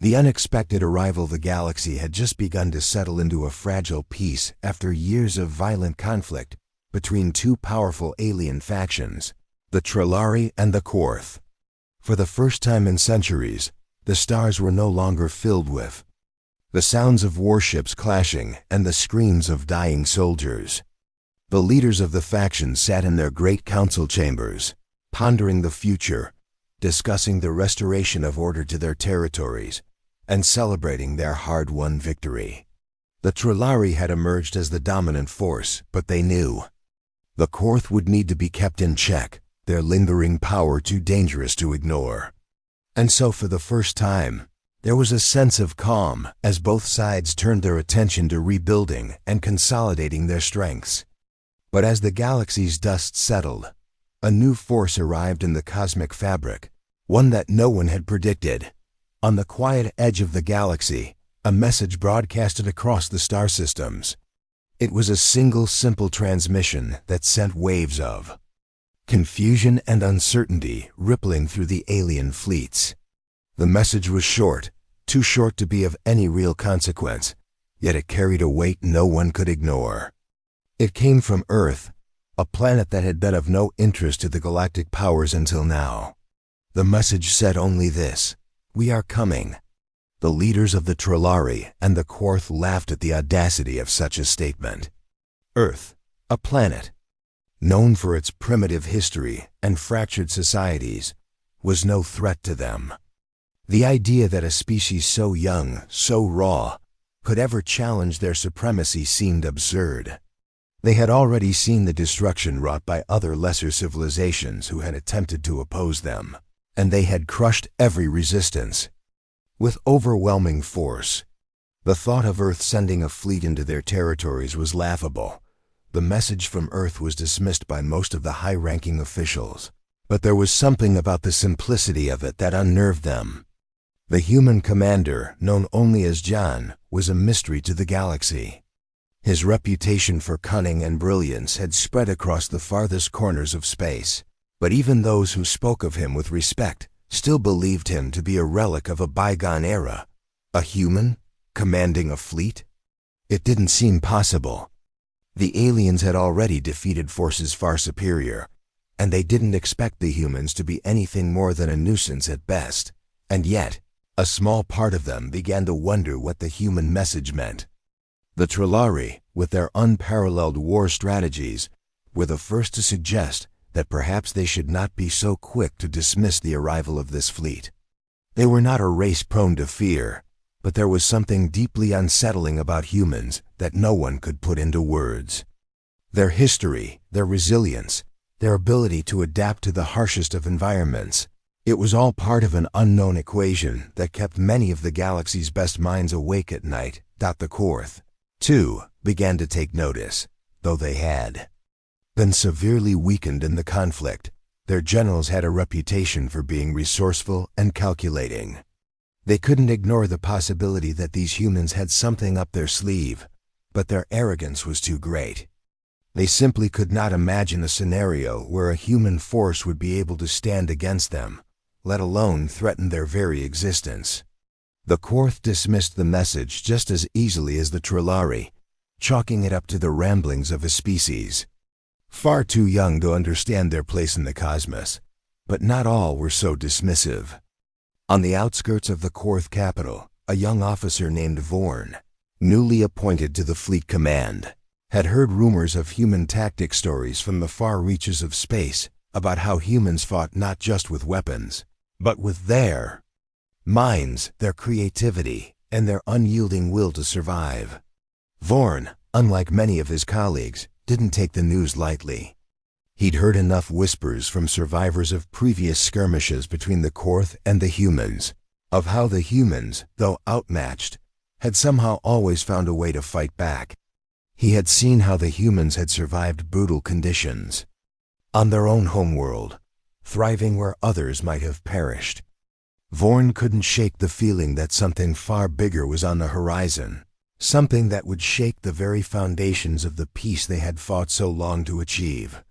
The unexpected arrival of the galaxy had just begun to settle into a fragile peace after years of violent conflict between two powerful alien factions, the Trillari and the Korth. For the first time in centuries, the stars were no longer filled with the sounds of warships clashing and the screams of dying soldiers. The leaders of the factions sat in their great council chambers, pondering the future, discussing the restoration of order to their territories, and celebrating their hard-won victory. The Trillari had emerged as the dominant force, but they knew the Korth would need to be kept in check, their lingering power too dangerous to ignore. And so for the first time, there was a sense of calm as both sides turned their attention to rebuilding and consolidating their strengths. But as the galaxy's dust settled, a new force arrived in the cosmic fabric, one that no one had predicted. On the quiet edge of the galaxy, a message broadcasted across the star systems. It was a single simple transmission that sent waves of confusion and uncertainty rippling through the alien fleets. The message was short, too short to be of any real consequence, yet it carried a weight no one could ignore. It came from Earth, a planet that had been of no interest to the galactic powers until now. The message said only this: "We are coming." The leaders of the Trillari and the Korth laughed at the audacity of such a statement. Earth, a planet known for its primitive history and fractured societies, was no threat to them. The idea that a species so young, so raw, could ever challenge their supremacy seemed absurd. They had already seen the destruction wrought by other lesser civilizations who had attempted to oppose them, and they had crushed every resistance with overwhelming force. The thought of Earth sending a fleet into their territories was laughable. The message from Earth was dismissed by most of the high-ranking officials, but there was something about the simplicity of it that unnerved them. The human commander, known only as John, was a mystery to the galaxy. His reputation for cunning and brilliance had spread across the farthest corners of space, but even those who spoke of him with respect still believed him to be a relic of a bygone era. A human commanding a fleet? It didn't seem possible. The aliens had already defeated forces far superior, and they didn't expect the humans to be anything more than a nuisance at best. And yet, a small part of them began to wonder what the human message meant. The Trillari, with their unparalleled war strategies, were the first to suggest that perhaps they should not be so quick to dismiss the arrival of this fleet. They were not a race prone to fear, but there was something deeply unsettling about humans that no one could put into words. Their history, their resilience, their ability to adapt to the harshest of environments, it was all part of an unknown equation that kept many of the galaxy's best minds awake at night. The Korth, too, began to take notice, though they had been severely weakened in the conflict. Their generals had a reputation for being resourceful and calculating. They couldn't ignore the possibility that these humans had something up their sleeve, but their arrogance was too great. They simply could not imagine a scenario where a human force would be able to stand against them, let alone threaten their very existence. The Korth dismissed the message just as easily as the Trillari, chalking it up to the ramblings of a species far too young to understand their place in the cosmos. But not all were so dismissive. On the outskirts of the Korth capital, a young officer named Vorn, newly appointed to the fleet command, had heard rumors of human tactic stories from the far reaches of space about how humans fought not just with weapons, but with their minds, their creativity, and their unyielding will to survive. Vorn, unlike many of his colleagues, didn't take the news lightly. He'd heard enough whispers from survivors of previous skirmishes between the Korth and the humans, of how the humans, though outmatched, had somehow always found a way to fight back. He had seen how the humans had survived brutal conditions on their own homeworld, thriving where others might have perished. Vorn couldn't shake the feeling that something far bigger was on the horizon, something that would shake the very foundations of the peace they had fought so long to achieve.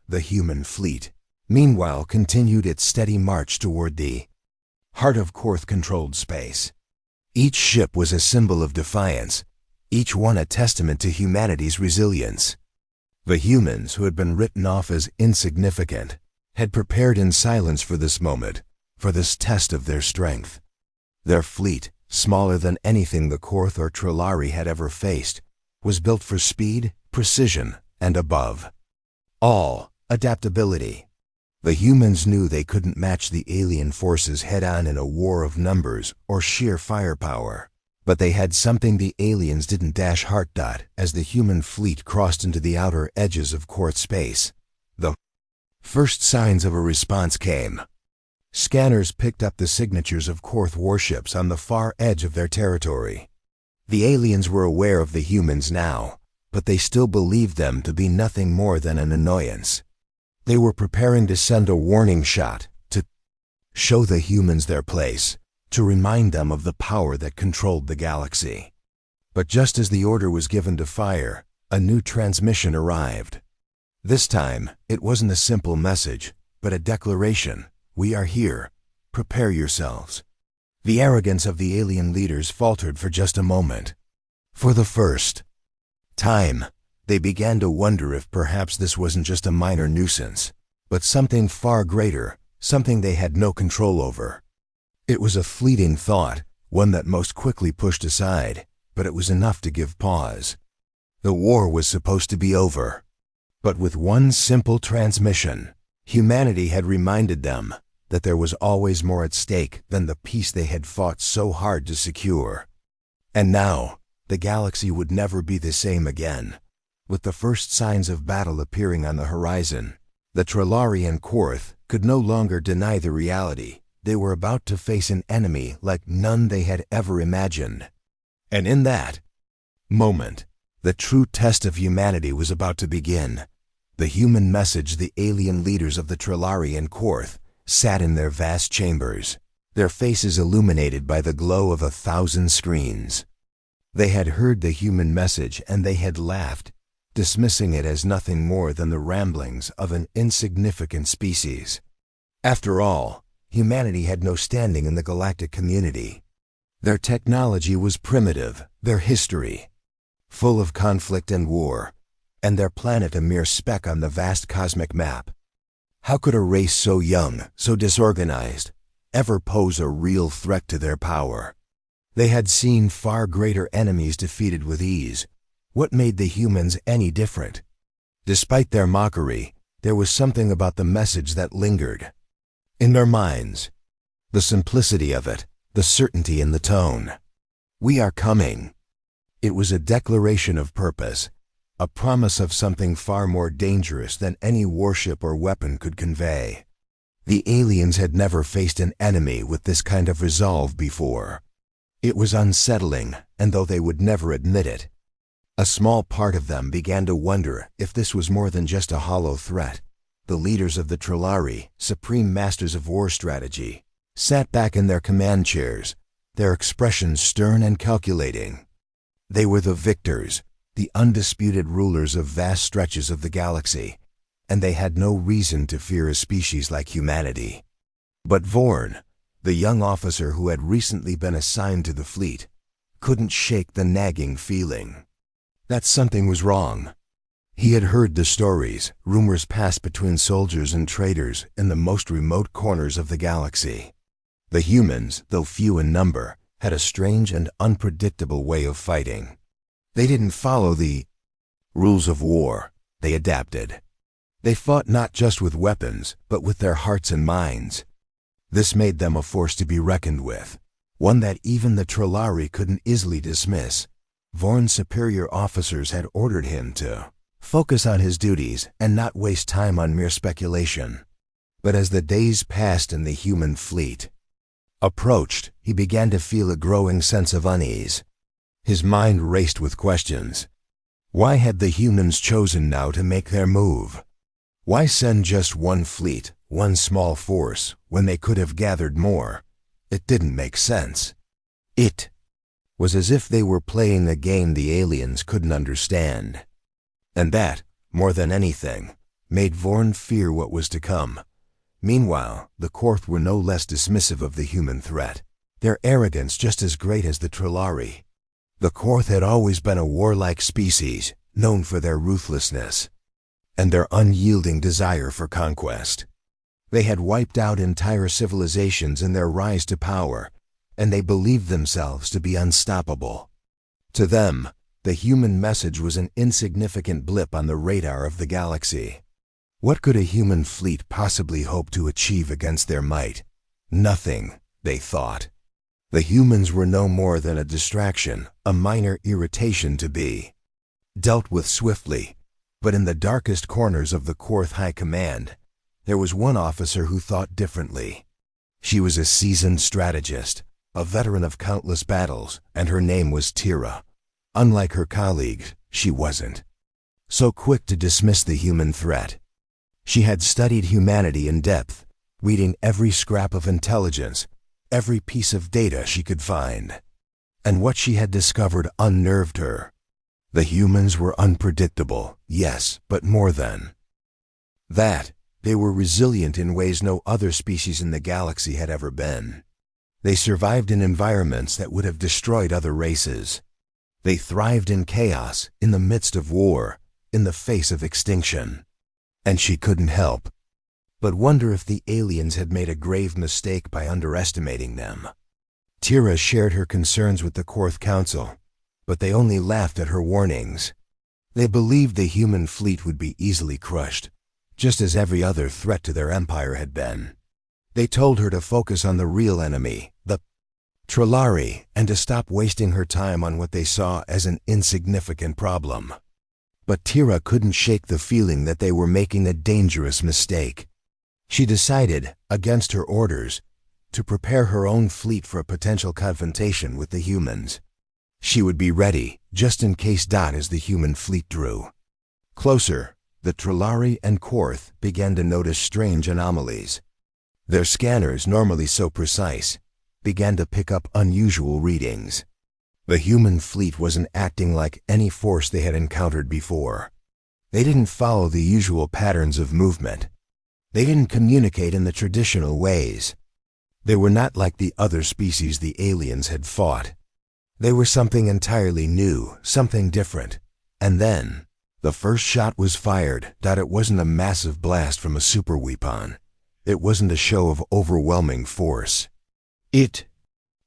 The human fleet, meanwhile, continued its steady march toward the heart of Korth-controlled space. Each ship was a symbol of defiance, each one a testament to humanity's resilience. The humans, who had been written off as insignificant, had prepared in silence for this moment, for this test of their strength. Their fleet, smaller than anything the Korth or Trillari had ever faced, was built for speed, precision, and above all, adaptability. The humans knew they couldn't match the alien forces head-on in a war of numbers or sheer firepower, but they had something the aliens didn't. Heart. As the human fleet crossed into the outer edges of Korth space, the first signs of a response came. Scanners picked up the signatures of Korth warships on the far edge of their territory. The aliens were aware of the humans now, but they still believed them to be nothing more than an annoyance. They were preparing to send a warning shot, to show the humans their place, to remind them of the power that controlled the galaxy. But just as the order was given to fire, a new transmission arrived. This time, it wasn't a simple message, but a declaration. "We are here. Prepare yourselves." The arrogance of the alien leaders faltered for just a moment. For the first time, they began to wonder if perhaps this wasn't just a minor nuisance, but something far greater, something they had no control over. It was a fleeting thought, one that most quickly pushed aside, but it was enough to give pause. The war was supposed to be over. But with one simple transmission, humanity had reminded them that there was always more at stake than the peace they had fought so hard to secure. And now, the galaxy would never be the same again. With the first signs of battle appearing on the horizon, the Trillari and Korth could no longer deny the reality. They were about to face an enemy like none they had ever imagined. And in that moment, the true test of humanity was about to begin. The human message. The alien leaders of the Trillari and Korth sat in their vast chambers, their faces illuminated by the glow of 1,000 screens. They had heard the human message and they had laughed, dismissing it as nothing more than the ramblings of an insignificant species. After all, humanity had no standing in the galactic community. Their technology was primitive, their history full of conflict and war, and their planet a mere speck on the vast cosmic map. How could a race so young, so disorganized, ever pose a real threat to their power? They had seen far greater enemies defeated with ease. What made the humans any different? Despite their mockery, there was something about the message that lingered in their minds. The simplicity of it, the certainty in the tone. "We are coming." It was a declaration of purpose, a promise of something far more dangerous than any warship or weapon could convey. The aliens had never faced an enemy with this kind of resolve before. It was unsettling, and though they would never admit it, a small part of them began to wonder if this was more than just a hollow threat. The leaders of the Trillari, supreme masters of war strategy, sat back in their command chairs, their expressions stern and calculating. They were the victors, the undisputed rulers of vast stretches of the galaxy, and they had no reason to fear a species like humanity. But Vorn, the young officer who had recently been assigned to the fleet, couldn't shake the nagging feeling that something was wrong. He had heard the stories, rumors passed between soldiers and traders in the most remote corners of the galaxy. The humans, though few in number, had a strange and unpredictable way of fighting. They didn't follow the rules of war, they adapted. They fought not just with weapons, but with their hearts and minds. This made them a force to be reckoned with, one that even the Trillari couldn't easily dismiss. Vorn's superior officers had ordered him to focus on his duties and not waste time on mere speculation. But as the days passed and the human fleet approached, he began to feel a growing sense of unease. His mind raced with questions. Why had the humans chosen now to make their move? Why send just one fleet, one small force, when they could have gathered more? It didn't make sense. It was as if they were playing a game the aliens couldn't understand. And that, more than anything, made Vorn fear what was to come. Meanwhile, the Korth were no less dismissive of the human threat. their arrogance just as great as the Trillari. The Korth had always been a warlike species, known for their ruthlessness and their unyielding desire for conquest. They had wiped out entire civilizations in their rise to power, and they believed themselves to be unstoppable. To them, the human message was an insignificant blip on the radar of the galaxy. What could a human fleet possibly hope to achieve against their might? Nothing, they thought. The humans were no more than a distraction, a minor irritation to be dealt with swiftly. But in the darkest corners of the Korth High Command, there was one officer who thought differently. She was a seasoned strategist, a veteran of countless battles, and her name was Tira. Unlike her colleagues, she wasn't so quick to dismiss the human threat. She had studied humanity in depth, reading every scrap of intelligence, every piece of data she could find. And what she had discovered unnerved her. The humans were unpredictable, yes, but more than that, they were resilient in ways no other species in the galaxy had ever been. They survived in environments that would have destroyed other races. They thrived in chaos, in the midst of war, in the face of extinction. And she couldn't help but wonder if the aliens had made a grave mistake by underestimating them. Tira shared her concerns with the Korth Council, but they only laughed at her warnings. They believed the human fleet would be easily crushed, just as every other threat to their empire had been. They told her to focus on the real enemy, the Trillari, and to stop wasting her time on what they saw as an insignificant problem. But Tira couldn't shake the feeling that they were making a dangerous mistake. She decided, against her orders, to prepare her own fleet for a potential confrontation with the humans. She would be ready, just in case as the human fleet drew closer. The Trillari and Korth began to notice strange anomalies. Their scanners, normally so precise, began to pick up unusual readings. The human fleet wasn't acting like any force they had encountered before. They didn't follow the usual patterns of movement. They didn't communicate in the traditional ways. They were not like the other species the aliens had fought. They were something entirely new, something different. And then, the first shot was fired. It wasn't a massive blast from a super weapon. It wasn't a show of overwhelming force. It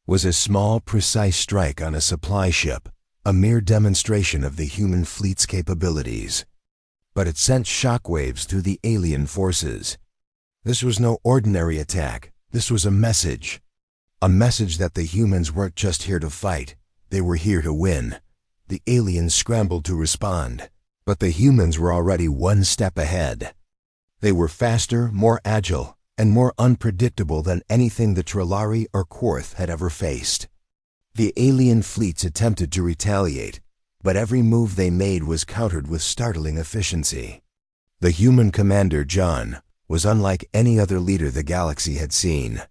was a small, precise strike on a supply ship, a mere demonstration of the human fleet's capabilities. But it sent shockwaves through the alien forces. This was no ordinary attack. This was a message. A message that the humans weren't just here to fight. They were here to win. The aliens scrambled to respond, but the humans were already one step ahead. They were faster, more agile, and more unpredictable than anything the Trillari or Korth had ever faced. The alien fleets attempted to retaliate, but every move they made was countered with startling efficiency. The human commander, John, was unlike any other leader the galaxy had seen.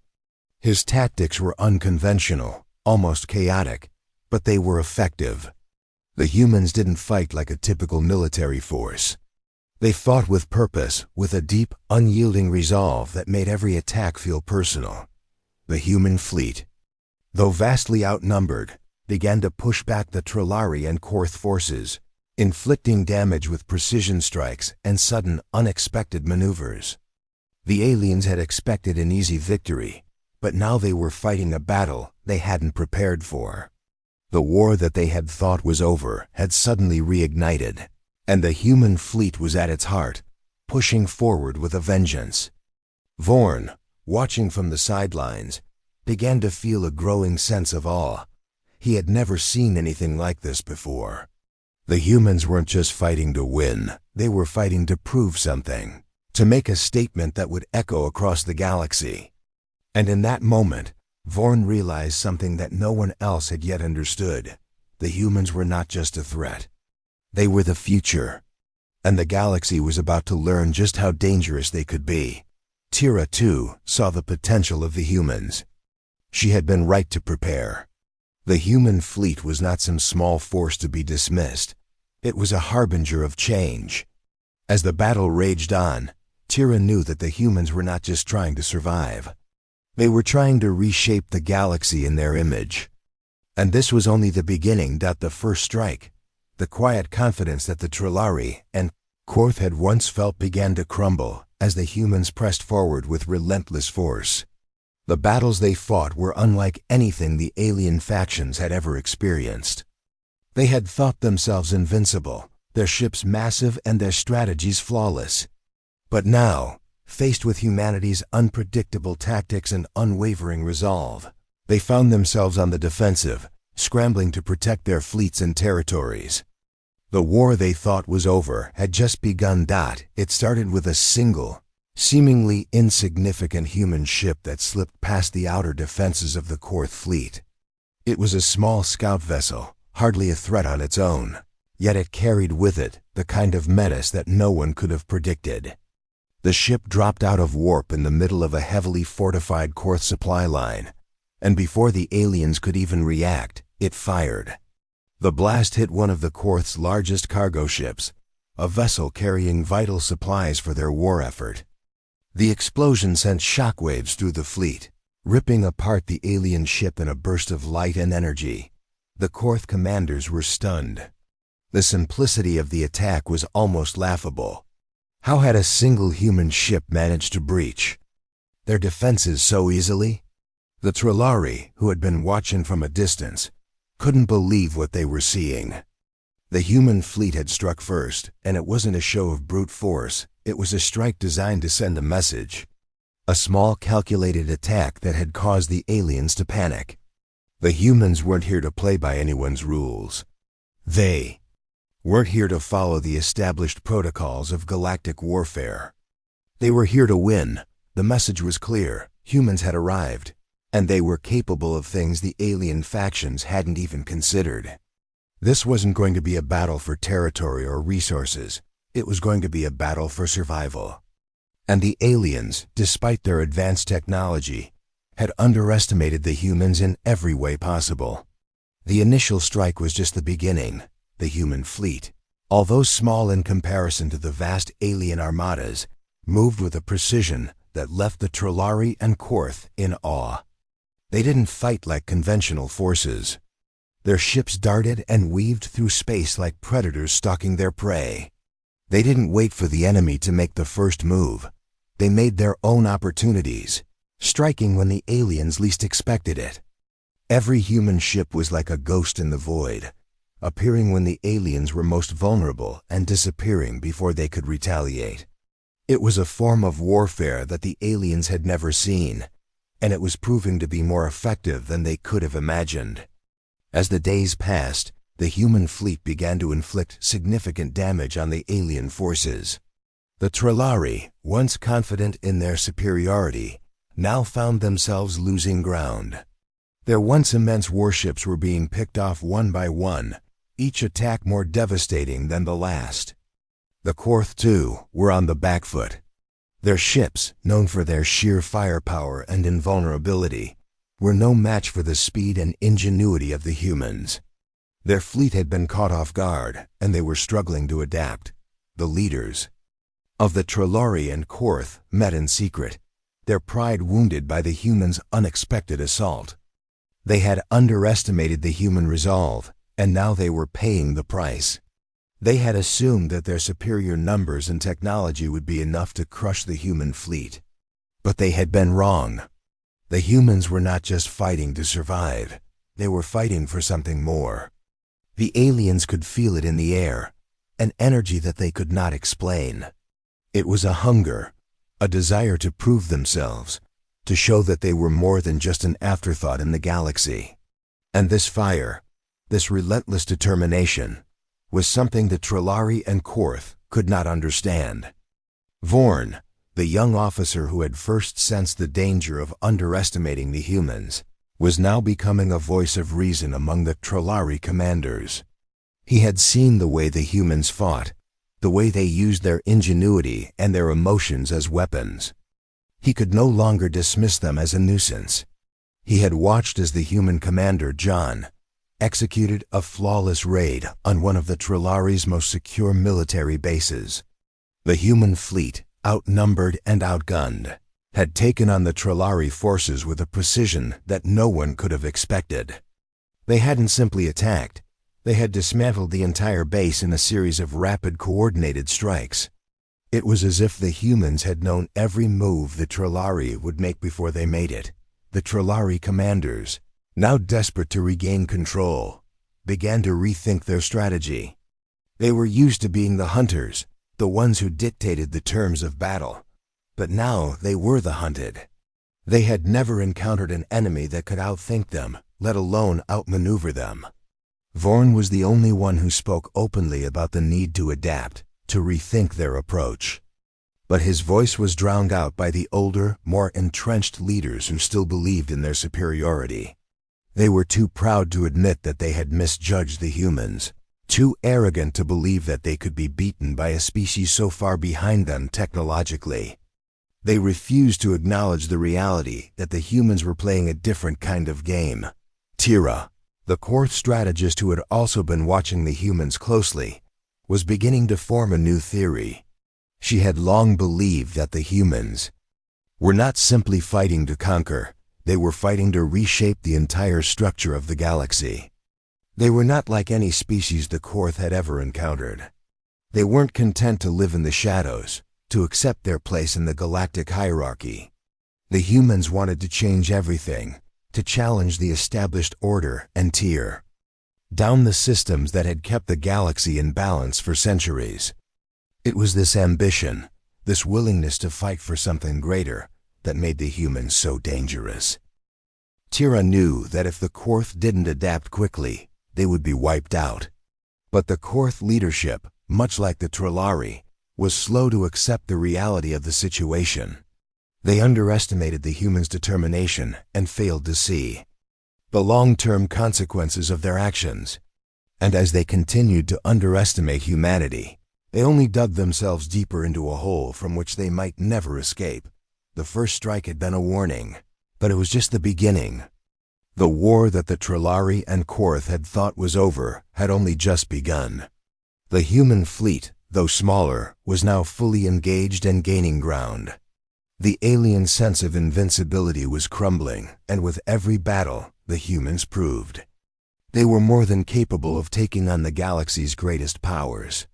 His tactics were unconventional, almost chaotic, but they were effective. The humans didn't fight like a typical military force. They fought with purpose, with a deep, unyielding resolve that made every attack feel personal. The human fleet, though vastly outnumbered, began to push back the Trillari and Korth forces, inflicting damage with precision strikes and sudden, unexpected maneuvers. The aliens had expected an easy victory, but now they were fighting a battle they hadn't prepared for. The war that they had thought was over had suddenly reignited, and the human fleet was at its heart, pushing forward with a vengeance. Vorn, watching from the sidelines, began to feel a growing sense of awe. He had never seen anything like this before. The humans weren't just fighting to win, they were fighting to prove something, to make a statement that would echo across the galaxy. And in that moment, Vorn realized something that no one else had yet understood. The humans were not just a threat. They were the future. And the galaxy was about to learn just how dangerous they could be. Tira, too, saw the potential of the humans. She had been right to prepare. The human fleet was not some small force to be dismissed. It was a harbinger of change. As the battle raged on, Tira knew that the humans were not just trying to survive. They were trying to reshape the galaxy in their image. And this was only the beginning. The first strike, the quiet confidence that the Trillari and Korth had once felt, began to crumble as the humans pressed forward with relentless force. The battles they fought were unlike anything the alien factions had ever experienced. They had thought themselves invincible, their ships massive and their strategies flawless. But now, faced with humanity's unpredictable tactics and unwavering resolve, they found themselves on the defensive, scrambling to protect their fleets and territories. The war they thought was over had just begun. It started with a single, seemingly insignificant human ship that slipped past the outer defenses of the Korth fleet. It was a small scout vessel, hardly a threat on its own, yet it carried with it the kind of menace that no one could have predicted. The ship dropped out of warp in the middle of a heavily fortified Korth supply line, and before the aliens could even react, it fired. The blast hit one of the Korth's largest cargo ships, a vessel carrying vital supplies for their war effort. The explosion sent shockwaves through the fleet, ripping apart the alien ship in a burst of light and energy. The Korth commanders were stunned. The simplicity of the attack was almost laughable. How had a single human ship managed to breach their defenses so easily? The Trillari, who had been watching from a distance, couldn't believe what they were seeing. The human fleet had struck first, and it wasn't a show of brute force. It was a strike designed to send a message. A small, calculated attack that had caused the aliens to panic. The humans weren't here to play by anyone's rules. They weren't here to follow the established protocols of galactic warfare. They were here to win. The message was clear. Humans had arrived, and they were capable of things the alien factions hadn't even considered. This wasn't going to be a battle for territory or resources. It was going to be a battle for survival. And the aliens, despite their advanced technology, had underestimated the humans in every way possible. The initial strike was just the beginning. The human fleet, although small in comparison to the vast alien armadas, moved with a precision that left the Trillari and Korth in awe. They didn't fight like conventional forces. Their ships darted and weaved through space like predators stalking their prey. They didn't wait for the enemy to make the first move. They made their own opportunities, striking when the aliens least expected it. Every human ship was like a ghost in the void, appearing when the aliens were most vulnerable and disappearing before they could retaliate. It was a form of warfare that the aliens had never seen, and it was proving to be more effective than they could have imagined. As the days passed, the human fleet began to inflict significant damage on the alien forces. The Trillari, once confident in their superiority, now found themselves losing ground. Their once immense warships were being picked off one by one, each attack more devastating than the last. The Korth, too, were on the back foot. Their ships, known for their sheer firepower and invulnerability, were no match for the speed and ingenuity of the humans. Their fleet had been caught off guard, and they were struggling to adapt. The leaders of the Trillari and Korth met in secret, their pride wounded by the humans' unexpected assault. They had underestimated the human resolve, and now they were paying the price. They had assumed that their superior numbers and technology would be enough to crush the human fleet. But they had been wrong. The humans were not just fighting to survive. They were fighting for something more. The aliens could feel it in the air, an energy that they could not explain. It was a hunger, a desire to prove themselves, to show that they were more than just an afterthought in the galaxy. And this fire, this relentless determination, was something the Trillari and Korth could not understand. Vorn, the young officer who had first sensed the danger of underestimating the humans, was now becoming a voice of reason among the Trillari commanders. He had seen the way the humans fought, the way they used their ingenuity and their emotions as weapons. He could no longer dismiss them as a nuisance. He had watched as the human commander, John, executed a flawless raid on one of the Trillari's most secure military bases. The human fleet, outnumbered and outgunned, had taken on the Trillari forces with a precision that no one could have expected. They hadn't simply attacked, they had dismantled the entire base in a series of rapid coordinated strikes. It was as if the humans had known every move the Trillari would make before they made it. The Trillari commanders, now desperate to regain control, began to rethink their strategy. They were used to being the hunters, the ones who dictated the terms of battle. But now they were the hunted. They had never encountered an enemy that could outthink them, let alone outmaneuver them. Vorn was the only one who spoke openly about the need to adapt, to rethink their approach. But his voice was drowned out by the older, more entrenched leaders who still believed in their superiority. They were too proud to admit that they had misjudged the humans, too arrogant to believe that they could be beaten by a species so far behind them technologically. They refused to acknowledge the reality that the humans were playing a different kind of game. Tira, the Korth strategist who had also been watching the humans closely, was beginning to form a new theory. She had long believed that the humans were not simply fighting to conquer, they were fighting to reshape the entire structure of the galaxy. They were not like any species the Korth had ever encountered. They weren't content to live in the shadows, to accept their place in the galactic hierarchy. The humans wanted to change everything, to challenge the established order and tier, down the systems that had kept the galaxy in balance for centuries. It was this ambition, this willingness to fight for something greater, that made the humans so dangerous. Tira knew that if the Korth didn't adapt quickly, they would be wiped out. But the Korth leadership, much like the Trillari, was slow to accept the reality of the situation. They underestimated the humans' determination and failed to see the long-term consequences of their actions. And as they continued to underestimate humanity, they only dug themselves deeper into a hole from which they might never escape. The first strike had been a warning, but it was just the beginning. The war that the Trillari and Korth had thought was over had only just begun. The human fleet, though smaller, was now fully engaged and gaining ground. The alien sense of invincibility was crumbling, and with every battle, the humans proved they were more than capable of taking on the galaxy's greatest powers.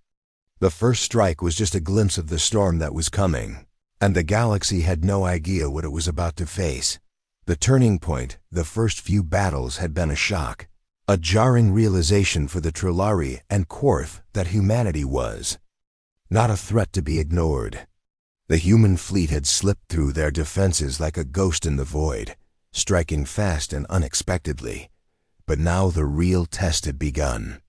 The first strike was just a glimpse of the storm that was coming, and the galaxy had no idea what it was about to face. The turning point, the first few battles, had been a shock, a jarring realization for the Trillari and Korth that humanity was not a threat to be ignored. The human fleet had slipped through their defenses like a ghost in the void, striking fast and unexpectedly. But now the real test had begun.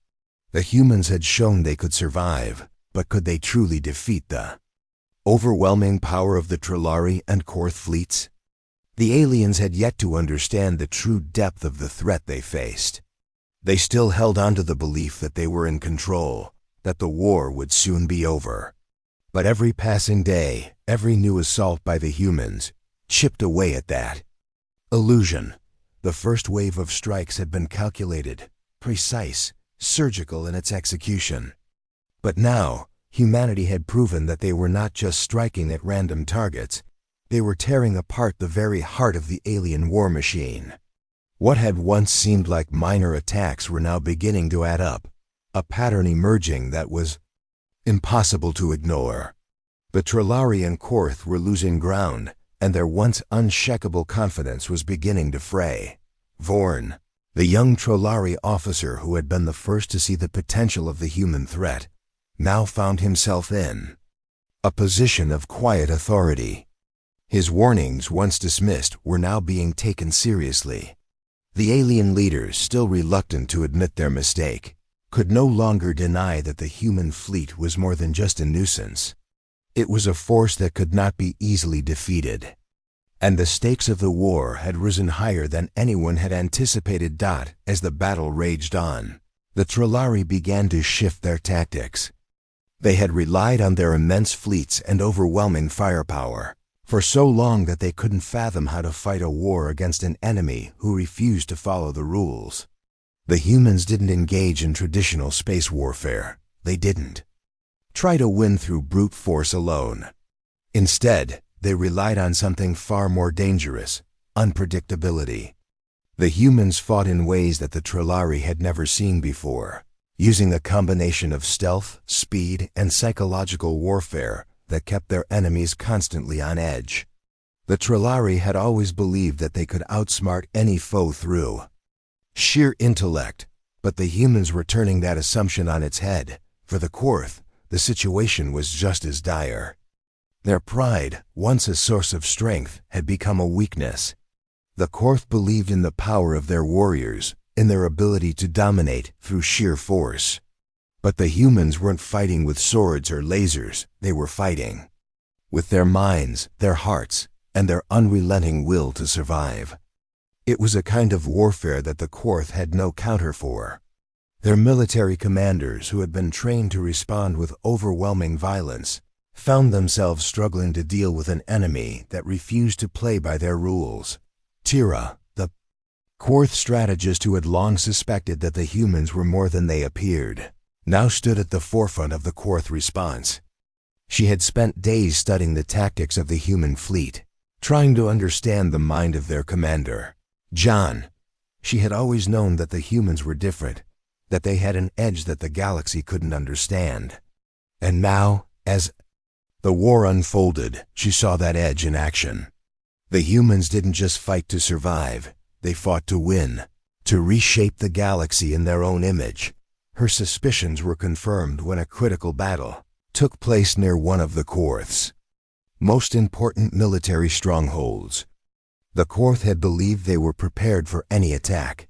The humans had shown they could survive, but could they truly defeat the overwhelming power of the Trillari and Korth fleets? The aliens had yet to understand the true depth of the threat they faced. They still held on to the belief that they were in control, that the war would soon be over. But every passing day, every new assault by the humans, chipped away at that illusion. The first wave of strikes had been calculated, precise, surgical in its execution. But now, humanity had proven that they were not just striking at random targets, they were tearing apart the very heart of the alien war machine. What had once seemed like minor attacks were now beginning to add up, a pattern emerging that was impossible to ignore. The Trillari and Korth were losing ground, and their once unshakable confidence was beginning to fray. Vorn, the young Trillari officer who had been the first to see the potential of the human threat, now found himself in a position of quiet authority. His warnings, once dismissed, were now being taken seriously. The alien leaders, still reluctant to admit their mistake, could no longer deny that the human fleet was more than just a nuisance. It was a force that could not be easily defeated. And the stakes of the war had risen higher than anyone had anticipated. As the battle raged on, the Trillari began to shift their tactics. They had relied on their immense fleets and overwhelming firepower for so long that they couldn't fathom how to fight a war against an enemy who refused to follow the rules. The humans didn't engage in traditional space warfare. They didn't try to win through brute force alone. Instead, they relied on something far more dangerous: unpredictability. The humans fought in ways that the Trillari had never seen before, using a combination of stealth, speed, and psychological warfare that kept their enemies constantly on edge. The Trillari had always believed that they could outsmart any foe through sheer intellect, but the humans were turning that assumption on its head. For the Quarth, the situation was just as dire. Their pride, once a source of strength, had become a weakness. The Quarth believed in the power of their warriors, in their ability to dominate through sheer force. But the humans weren't fighting with swords or lasers, they were fighting with their minds, their hearts, and their unrelenting will to survive. It was a kind of warfare that the Quarth had no counter for. Their military commanders, who had been trained to respond with overwhelming violence, found themselves struggling to deal with an enemy that refused to play by their rules. Tira, the Quarth strategist who had long suspected that the humans were more than they appeared, now stood at the forefront of the Quarth response. She had spent days studying the tactics of the human fleet, trying to understand the mind of their commander, John. She had always known that the humans were different, that they had an edge that the galaxy couldn't understand. And now, as the war unfolded, she saw that edge in action. The humans didn't just fight to survive, they fought to win, to reshape the galaxy in their own image. Her suspicions were confirmed when a critical battle took place near one of the Quarth's most important military strongholds. The Quarth had believed they were prepared for any attack.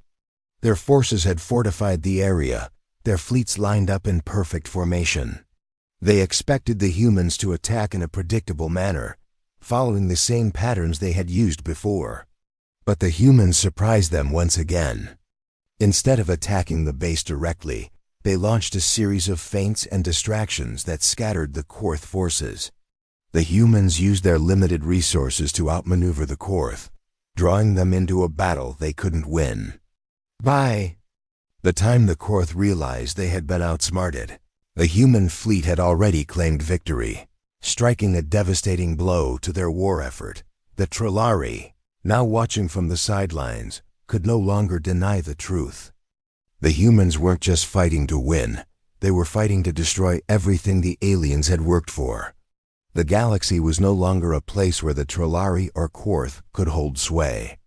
Their forces had fortified the area, their fleets lined up in perfect formation. They expected the humans to attack in a predictable manner, following the same patterns they had used before. But the humans surprised them once again. Instead of attacking the base directly, they launched a series of feints and distractions that scattered the Quarth forces. The humans used their limited resources to outmaneuver the Quarth, drawing them into a battle they couldn't win. By the time the Quarth realized they had been outsmarted, the human fleet had already claimed victory, striking a devastating blow to their war effort. The Trillari, now watching from the sidelines, could no longer deny the truth. The humans weren't just fighting to win, they were fighting to destroy everything the aliens had worked for. The galaxy was no longer a place where the Trillari or Quarth could hold sway.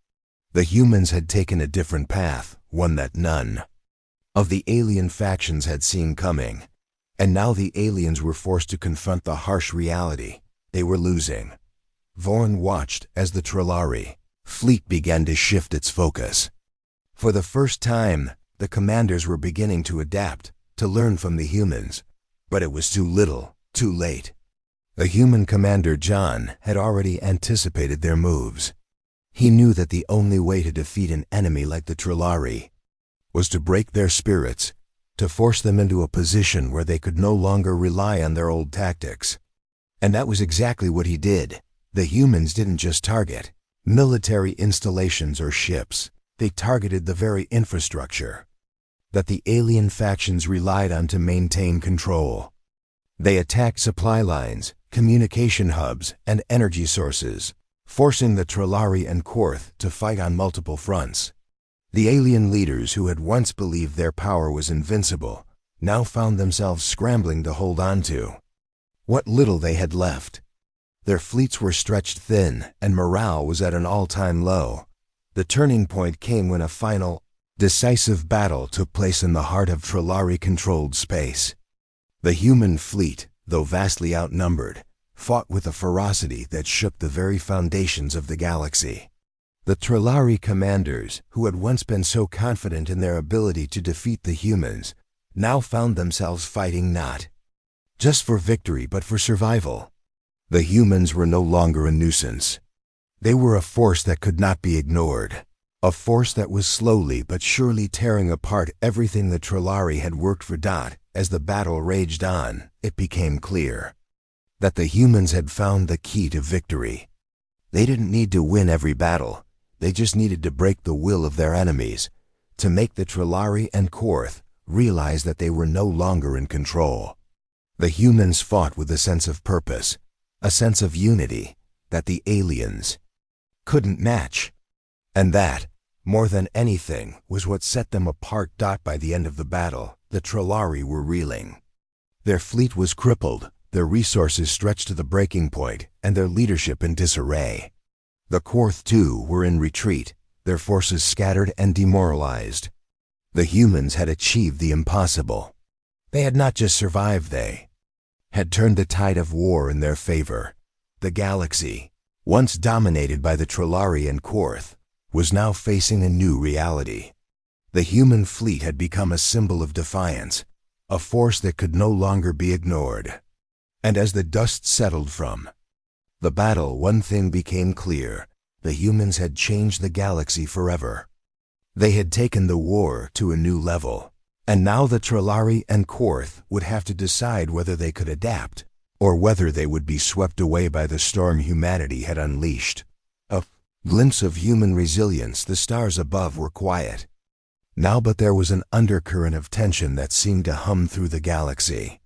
The humans had taken a different path, one that none of the alien factions had seen coming. And now the aliens were forced to confront the harsh reality: they were losing. Vorn watched as the Trillari fleet began to shift its focus. For the first time, the commanders were beginning to adapt, to learn from the humans. But it was too little, too late. The human commander, John, had already anticipated their moves. He knew that the only way to defeat an enemy like the Trillari was to break their spirits, to force them into a position where they could no longer rely on their old tactics. And that was exactly what he did. The humans didn't just target military installations or ships, they targeted the very infrastructure that the alien factions relied on to maintain control. They attacked supply lines, communication hubs, and energy sources, forcing the Trillari and Quarth to fight on multiple fronts. The alien leaders who had once believed their power was invincible now found themselves scrambling to hold on to what little they had left. Their fleets were stretched thin, and morale was at an all-time low. The turning point came when a final, decisive battle took place in the heart of Trillari-controlled space. The human fleet, though vastly outnumbered, fought with a ferocity that shook the very foundations of the galaxy. The Trillari commanders, who had once been so confident in their ability to defeat the humans, now found themselves fighting not just for victory but for survival. The humans were no longer a nuisance. They were a force that could not be ignored, a force that was slowly but surely tearing apart everything the Trillari had worked for. As the battle raged on, it became clear that the humans had found the key to victory. They didn't need to win every battle, they just needed to break the will of their enemies, to make the Trillari and Quarth realize that they were no longer in control. The humans fought with a sense of purpose, a sense of unity. that the aliens couldn't match. And that, more than anything, was what set them apart. By the end of the battle, the Trillari were reeling. Their fleet was crippled, their resources stretched to the breaking point, and their leadership in disarray. The Korth, too, were in retreat, their forces scattered and demoralized. The humans had achieved the impossible. They had not just survived, they had turned the tide of war in their favor. The galaxy, once dominated by the Trillari and Korth, was now facing a new reality. The human fleet had become a symbol of defiance, a force that could no longer be ignored. And as the dust settled from the battle, one thing became clear: the humans had changed the galaxy forever. They had taken the war to a new level, and now the Trillari and Korth would have to decide whether they could adapt, or whether they would be swept away by the storm humanity had unleashed. A glimpse of human resilience. The stars above were quiet now, but there was an undercurrent of tension that seemed to hum through the galaxy.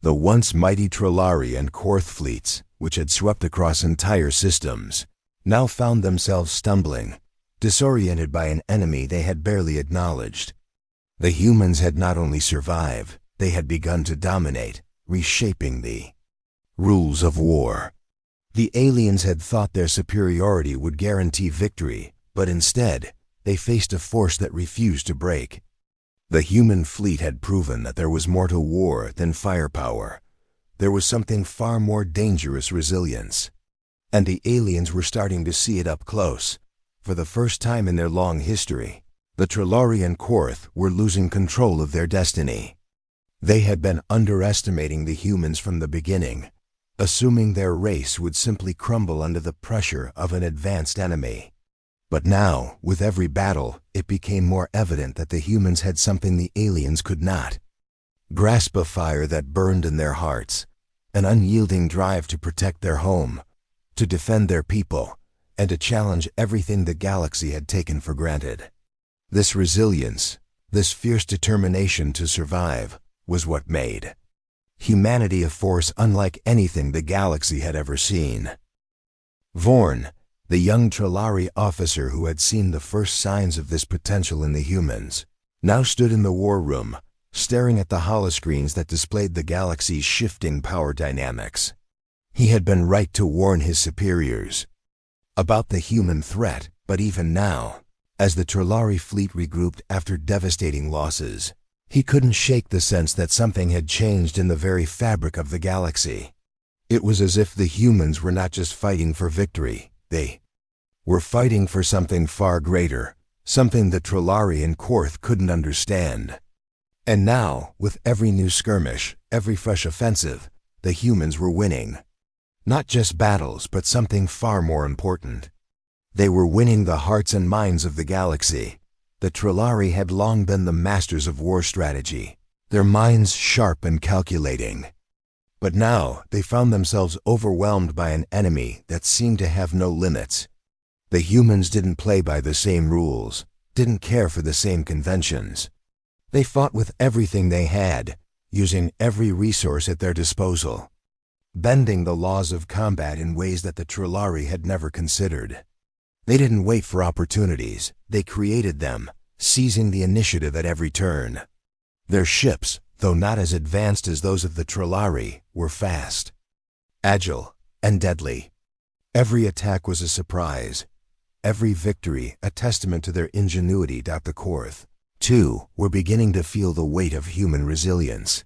The once mighty Trillari and Korth fleets, which had swept across entire systems, now found themselves stumbling, disoriented by an enemy they had barely acknowledged. The humans had not only survived, they had begun to dominate, reshaping the rules of war. The aliens had thought their superiority would guarantee victory, but instead, they faced a force that refused to break. The human fleet had proven that there was more to war than firepower. There was something far more dangerous: resilience. And the aliens were starting to see it up close. For the first time in their long history, the Trillari and Korth were losing control of their destiny. They had been underestimating the humans from the beginning, assuming their race would simply crumble under the pressure of an advanced enemy. But now, with every battle, it became more evident that the humans had something the aliens could not grasp: a fire that burned in their hearts, an unyielding drive to protect their home, to defend their people, and to challenge everything the galaxy had taken for granted. This resilience, this fierce determination to survive, was what made humanity a force unlike anything the galaxy had ever seen. Vorn, the young Trillari officer who had seen the first signs of this potential in the humans, now stood in the war room, staring at the holoscreens that displayed the galaxy's shifting power dynamics. He had been right to warn his superiors about the human threat, but even now, as the Trillari fleet regrouped after devastating losses, he couldn't shake the sense that something had changed in the very fabric of the galaxy. It was as if the humans were not just fighting for victory, they were fighting for something far greater, something the Trillari and Korth couldn't understand. And now, with every new skirmish, every fresh offensive, the humans were winning. Not just battles, but something far more important. They were winning the hearts and minds of the galaxy. The Trillari had long been the masters of war strategy, their minds sharp and calculating. But now, they found themselves overwhelmed by an enemy that seemed to have no limits. The humans didn't play by the same rules, didn't care for the same conventions. They fought with everything they had, using every resource at their disposal, bending the laws of combat in ways that the Trillari had never considered. They didn't wait for opportunities, they created them, seizing the initiative at every turn. Their ships, though not as advanced as those of the Trillari, were fast, agile, and deadly. Every attack was a surprise, every victory a testament to their ingenuity. The Korth, too, were beginning to feel the weight of human resilience.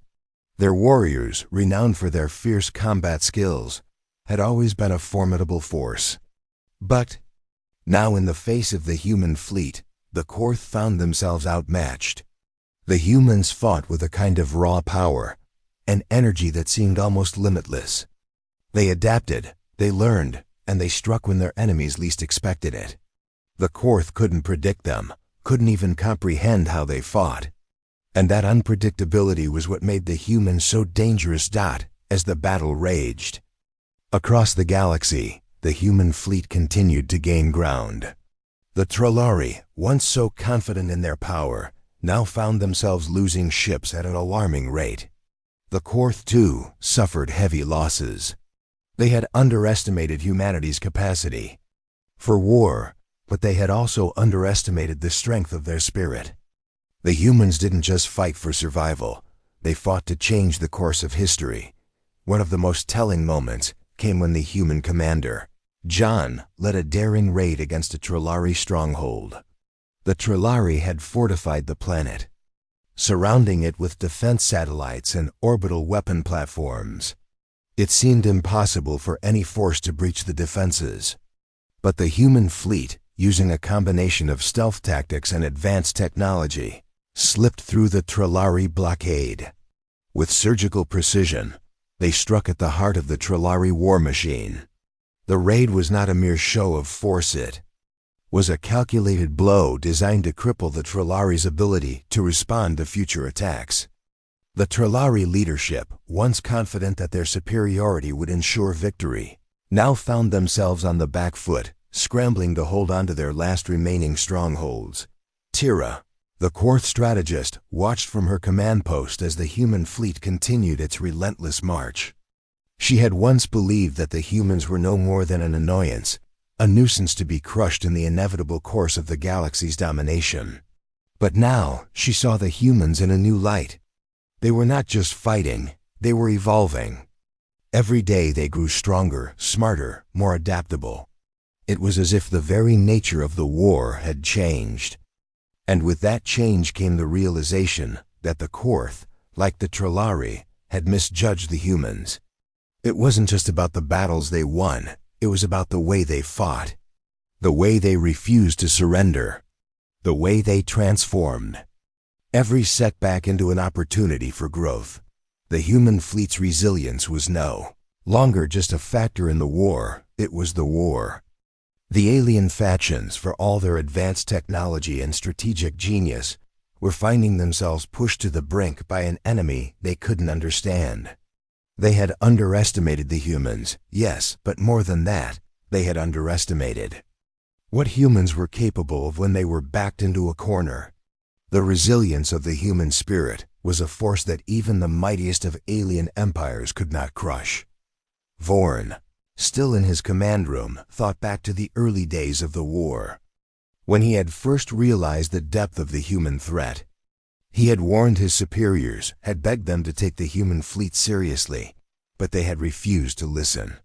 Their warriors, renowned for their fierce combat skills, had always been a formidable force. But now, in the face of the human fleet, the Korth found themselves outmatched. The humans fought with a kind of raw power, an energy that seemed almost limitless. They adapted, they learned, and they struck when their enemies least expected it. The Korth couldn't predict them, couldn't even comprehend how they fought. And that unpredictability was what made the humans so dangerous. As the battle raged across the galaxy, the human fleet continued to gain ground. The Trillari, once so confident in their power, now found themselves losing ships at an alarming rate. The Korth, too, suffered heavy losses. They had underestimated humanity's capacity for war, but they had also underestimated the strength of their spirit. The humans didn't just fight for survival, they fought to change the course of history. One of the most telling moments came when the human commander, John, led a daring raid against a Trillari stronghold. The Trillari had fortified the planet, surrounding it with defense satellites and orbital weapon platforms. It seemed impossible for any force to breach the defenses. But the human fleet, using a combination of stealth tactics and advanced technology, slipped through the Trillari blockade. With surgical precision, they struck at the heart of the Trillari war machine. The raid was not a mere show of force, it was a calculated blow designed to cripple the Trillari's ability to respond to future attacks. The Trillari leadership, once confident that their superiority would ensure victory, now found themselves on the back foot, scrambling to hold on to their last remaining strongholds. Tira, the Quarth strategist, watched from her command post as the human fleet continued its relentless march. She had once believed that the humans were no more than an annoyance, a nuisance to be crushed in the inevitable course of the galaxy's domination. But now she saw the humans in a new light. They were not just fighting, they were evolving. Every day they grew stronger, smarter, more adaptable. It was as if the very nature of the war had changed. And with that change came the realization that the Quarth, like the Trillari, had misjudged the humans. It wasn't just about the battles they won, it was about the way they fought, the way they refused to surrender, the way they transformed every setback into an opportunity for growth. The human fleet's resilience was no longer just a factor in the war, it was the war. The alien factions, for all their advanced technology and strategic genius, were finding themselves pushed to the brink by an enemy they couldn't understand. They had underestimated the humans, yes, but more than that, they had underestimated what humans were capable of when they were backed into a corner. The resilience of the human spirit was a force that even the mightiest of alien empires could not crush. Vorn, still in his command room, thought back to the early days of the war, when he had first realized the depth of the human threat. He had warned his superiors, had begged them to take the human fleet seriously, but they had refused to listen.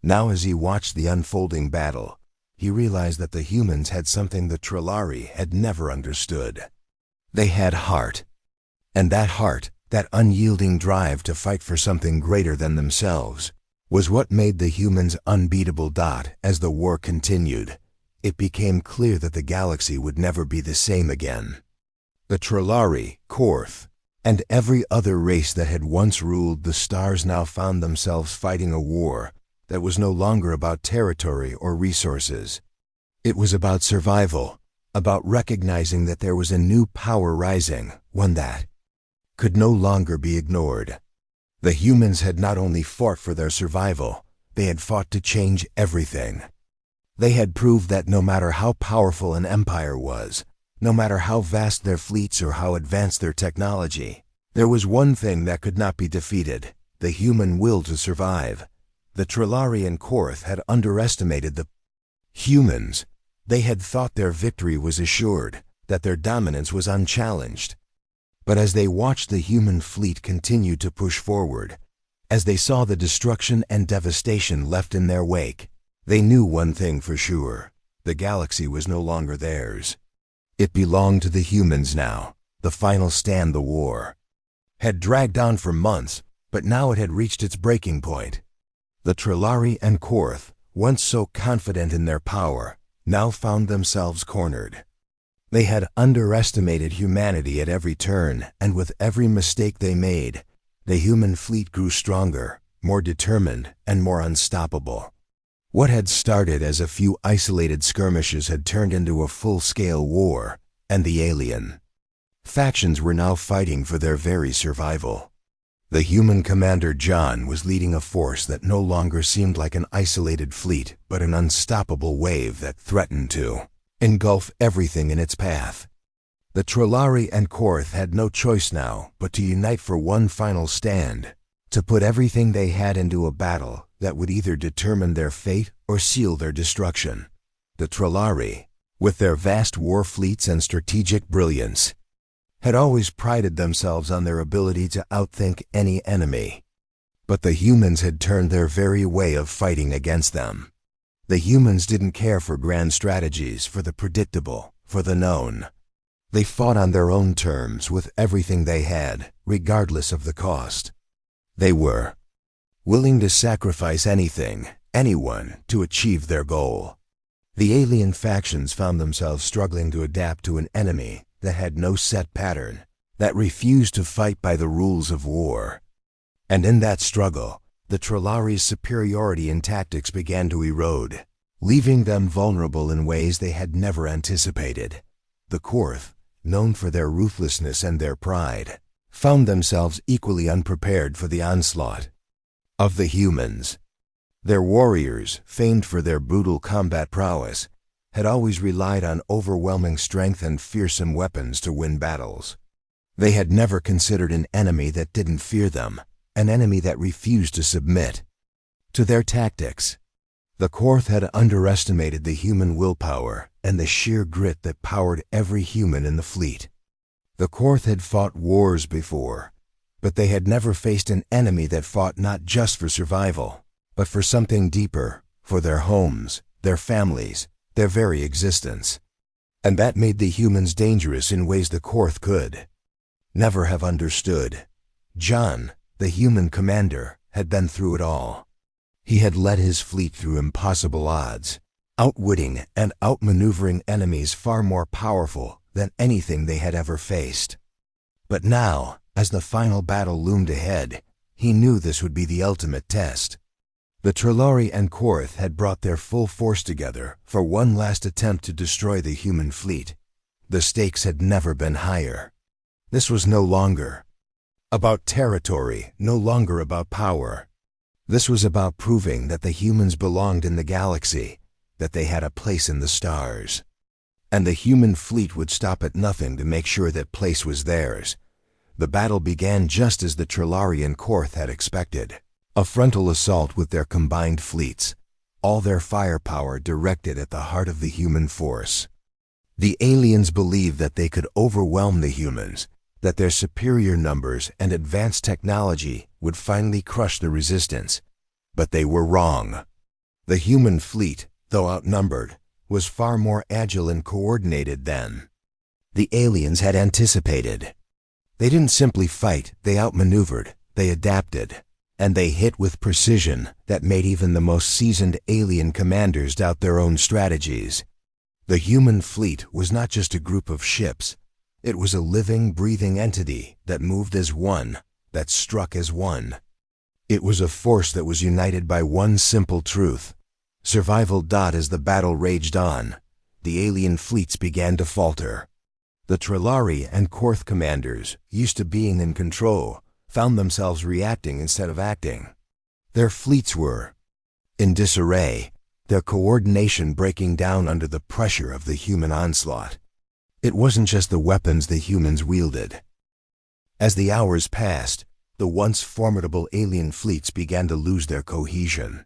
Now as he watched the unfolding battle, he realized that the humans had something the Trillari had never understood. They had heart. And that heart, that unyielding drive to fight for something greater than themselves, was what made the humans unbeatable. As the war continued, it became clear that the galaxy would never be the same again. The Trillari, Quarth, and every other race that had once ruled the stars now found themselves fighting a war that was no longer about territory or resources. It was about survival, about recognizing that there was a new power rising, one that could no longer be ignored. The humans had not only fought for their survival, they had fought to change everything. They had proved that no matter how powerful an empire was, no matter how vast their fleets or how advanced their technology, there was one thing that could not be defeated: the human will to survive. The Trillari and Quarth had underestimated the humans. They had thought their victory was assured, that their dominance was unchallenged. But as they watched the human fleet continue to push forward, as they saw the destruction and devastation left in their wake, they knew one thing for sure: the galaxy was no longer theirs. It belonged to the humans now. The final stand, the war, had dragged on for months, but now it had reached its breaking point. The Trillari and Quarth, once so confident in their power, now found themselves cornered. They had underestimated humanity at every turn, and with every mistake they made, the human fleet grew stronger, more determined, and more unstoppable. What had started as a few isolated skirmishes had turned into a full-scale war, and the alien factions were now fighting for their very survival. The human commander John was leading a force that no longer seemed like an isolated fleet, but an unstoppable wave that threatened to engulf everything in its path. The Trillari and Quarth had no choice now but to unite for one final stand, to put everything they had into a battle that would either determine their fate or seal their destruction. The Trellari, with their vast war fleets and strategic brilliance, had always prided themselves on their ability to outthink any enemy. But the humans had turned their very way of fighting against them. The humans didn't care for grand strategies, for the predictable, for the known. They fought on their own terms with everything they had, regardless of the cost. They were willing to sacrifice anything, anyone, to achieve their goal. The alien factions found themselves struggling to adapt to an enemy that had no set pattern, that refused to fight by the rules of war. And in that struggle, the Trellari's superiority in tactics began to erode, leaving them vulnerable in ways they had never anticipated. The Korth, known for their ruthlessness and their pride, found themselves equally unprepared for the onslaught of the humans. Their warriors, famed for their brutal combat prowess, had always relied on overwhelming strength and fearsome weapons to win battles. They had never considered an enemy that didn't fear them, an enemy that refused to submit to their tactics. The Korth had underestimated the human willpower and the sheer grit that powered every human in the fleet. The Korth had fought wars before, but they had never faced an enemy that fought not just for survival, but for something deeper, for their homes, their families, their very existence. And that made the humans dangerous in ways the Korth could never have understood. John, the human commander, had been through it all. He had led his fleet through impossible odds, outwitting and outmaneuvering enemies far more powerful than anything they had ever faced. But now, as the final battle loomed ahead, he knew this would be the ultimate test. The Trellari and Korth had brought their full force together for one last attempt to destroy the human fleet. The stakes had never been higher. This was no longer about territory, no longer about power. This was about proving that the humans belonged in the galaxy, that they had a place in the stars. And the human fleet would stop at nothing to make sure that place was theirs. The battle began just as the Trellari and Korth had expected. A frontal assault with their combined fleets, all their firepower directed at the heart of the human force. The aliens believed that they could overwhelm the humans, that their superior numbers and advanced technology would finally crush the resistance. But they were wrong. The human fleet, though outnumbered, was far more agile and coordinated than the aliens had anticipated. They didn't simply fight, they outmaneuvered, they adapted. And they hit with precision that made even the most seasoned alien commanders doubt their own strategies. The human fleet was not just a group of ships. It was a living, breathing entity that moved as one, that struck as one. It was a force that was united by one simple truth. Survival. As the battle raged on, the alien fleets began to falter. The Trellari and Korth commanders, used to being in control, found themselves reacting instead of acting. Their fleets were in disarray, their coordination breaking down under the pressure of the human onslaught. It wasn't just the weapons the humans wielded. As the hours passed, the once formidable alien fleets began to lose their cohesion.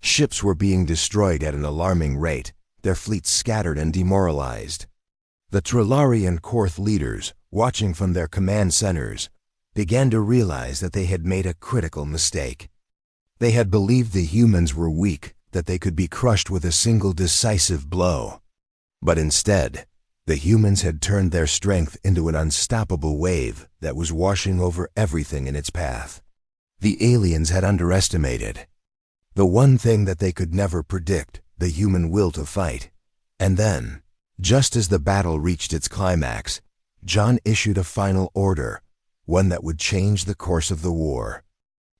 Ships were being destroyed at an alarming rate, their fleets scattered and demoralized. The Trellari and Korth leaders, watching from their command centers, began to realize that they had made a critical mistake. They had believed the humans were weak, that they could be crushed with a single decisive blow. But instead, the humans had turned their strength into an unstoppable wave that was washing over everything in its path. The aliens had underestimated the one thing that they could never predict, the human will to fight. And then, just as the battle reached its climax, John issued a final order, one that would change the course of the war.